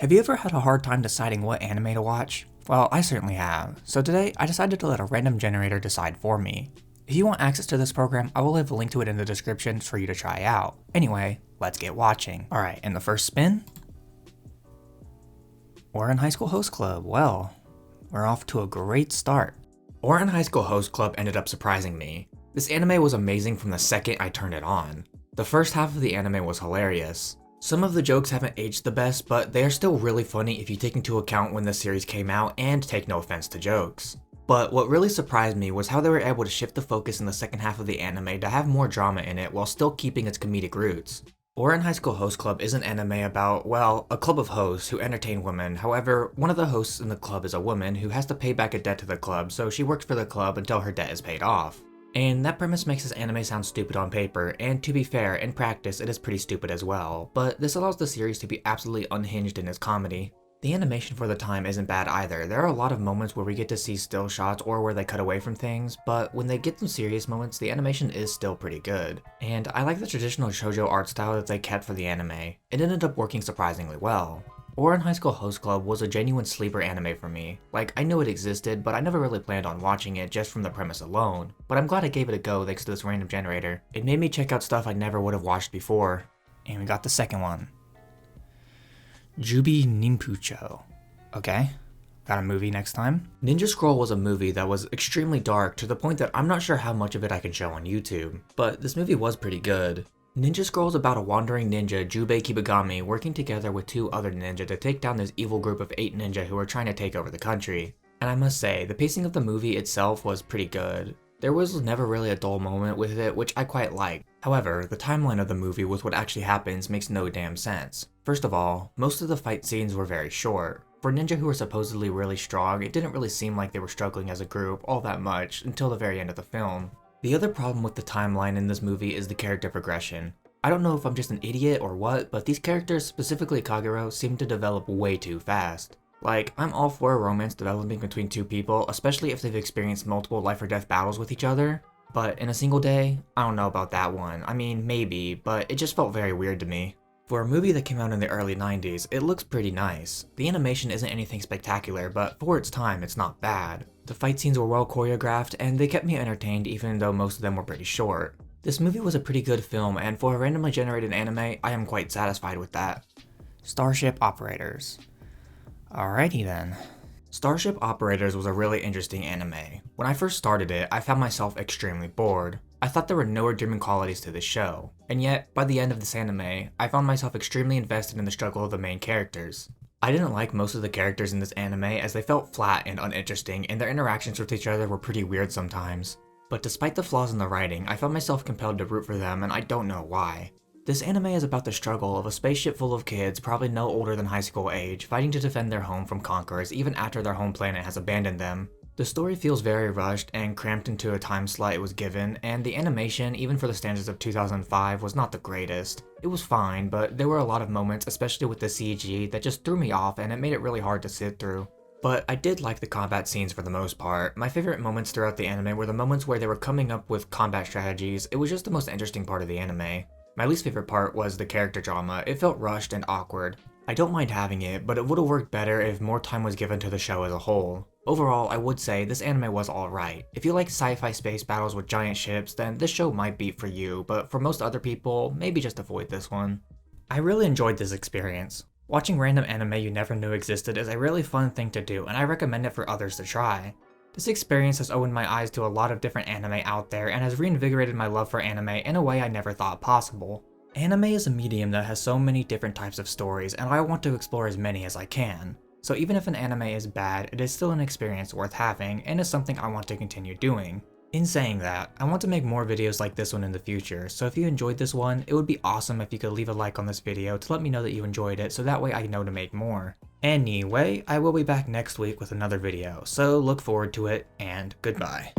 Have you ever had a hard time deciding what anime to watch? Well, I certainly have. So today, I decided to let a random generator decide for me. If you want access to this program, I will leave a link to it in the description for you to try out. Anyway, let's get watching. Alright, in the first spin, Ouran High School Host Club. Well, we're off to a great start. Ouran High School Host Club ended up surprising me. This anime was amazing from the second I turned it on. The first half of the anime was hilarious. Some of the jokes haven't aged the best, but they are still really funny if you take into account when the series came out and take no offense to jokes. But what really surprised me was how they were able to shift the focus in the second half of the anime to have more drama in it while still keeping its comedic roots. Ouran High School Host Club is an anime about, well, a club of hosts who entertain women. However, one of the hosts in the club is a woman who has to pay back a debt to the club, so she works for the club until her debt is paid off. And that premise makes this anime sound stupid on paper, and to be fair, in practice it is pretty stupid as well, but this allows the series to be absolutely unhinged in its comedy. The animation for the time isn't bad either. There are a lot of moments where we get to see still shots or where they cut away from things, but when they get some serious moments, the animation is still pretty good. And I like the traditional shoujo art style that they kept for the anime. It ended up working surprisingly well. Ouran High School Host Club was a genuine sleeper anime for me. Like, I knew it existed, but I never really planned on watching it just from the premise alone. But I'm glad I gave it a go thanks to this random generator. It made me check out stuff I never would have watched before. And we got the second one. Jubi Ninpucho. Okay, got a movie next time. Ninja Scroll was a movie that was extremely dark to the point that I'm not sure how much of it I can show on YouTube. But this movie was pretty good. Ninja Scroll is about a wandering ninja, Jubei Kibagami, working together with two other ninja to take down this evil group of 8 ninja who are trying to take over the country. And I must say, the pacing of the movie itself was pretty good. There was never really a dull moment with it, which I quite liked. However, the timeline of the movie with what actually happens makes no damn sense. First of all, most of the fight scenes were very short. For ninja who were supposedly really strong, it didn't really seem like they were struggling as a group all that much until the very end of the film. The other problem with the timeline in this movie is the character progression. I don't know if I'm just an idiot or what, but these characters, specifically Kagero, seem to develop way too fast. Like, I'm all for a romance developing between two people, especially if they've experienced multiple life or death battles with each other. But in a single day, I don't know about that one. I mean, maybe, but it just felt very weird to me. For a movie that came out in the early 90s, it looks pretty nice. The animation isn't anything spectacular, but for its time, it's not bad. The fight scenes were well choreographed, and they kept me entertained even though most of them were pretty short. This movie was a pretty good film, and for a randomly generated anime, I am quite satisfied with that. Starship Operators. Alrighty then. Starship Operators was a really interesting anime. When I first started it, I found myself extremely bored. I thought there were no redeeming qualities to this show, and yet, by the end of this anime, I found myself extremely invested in the struggle of the main characters. I didn't like most of the characters in this anime as they felt flat and uninteresting, and their interactions with each other were pretty weird sometimes. But despite the flaws in the writing, I found myself compelled to root for them, and I don't know why. This anime is about the struggle of a spaceship full of kids, probably no older than high school age, fighting to defend their home from conquerors even after their home planet has abandoned them. The story feels very rushed and cramped into a time slot it was given, and the animation, even for the standards of 2005, was not the greatest. It was fine, but there were a lot of moments, especially with the CG, that just threw me off and it made it really hard to sit through. But I did like the combat scenes for the most part. My favorite moments throughout the anime were the moments where they were coming up with combat strategies. It was just the most interesting part of the anime. My least favorite part was the character drama. It felt rushed and awkward. I don't mind having it, but it would have worked better if more time was given to the show as a whole. Overall, I would say this anime was alright. If you like sci-fi space battles with giant ships, then this show might be for you, but for most other people, maybe just avoid this one. I really enjoyed this experience. Watching random anime you never knew existed is a really fun thing to do, and I recommend it for others to try. This experience has opened my eyes to a lot of different anime out there and has reinvigorated my love for anime in a way I never thought possible. Anime is a medium that has so many different types of stories, and I want to explore as many as I can. So even if an anime is bad, it is still an experience worth having, and is something I want to continue doing. In saying that, I want to make more videos like this one in the future, so if you enjoyed this one, it would be awesome if you could leave a like on this video to let me know that you enjoyed it so that way I know to make more. Anyway, I will be back next week with another video, so look forward to it, and goodbye.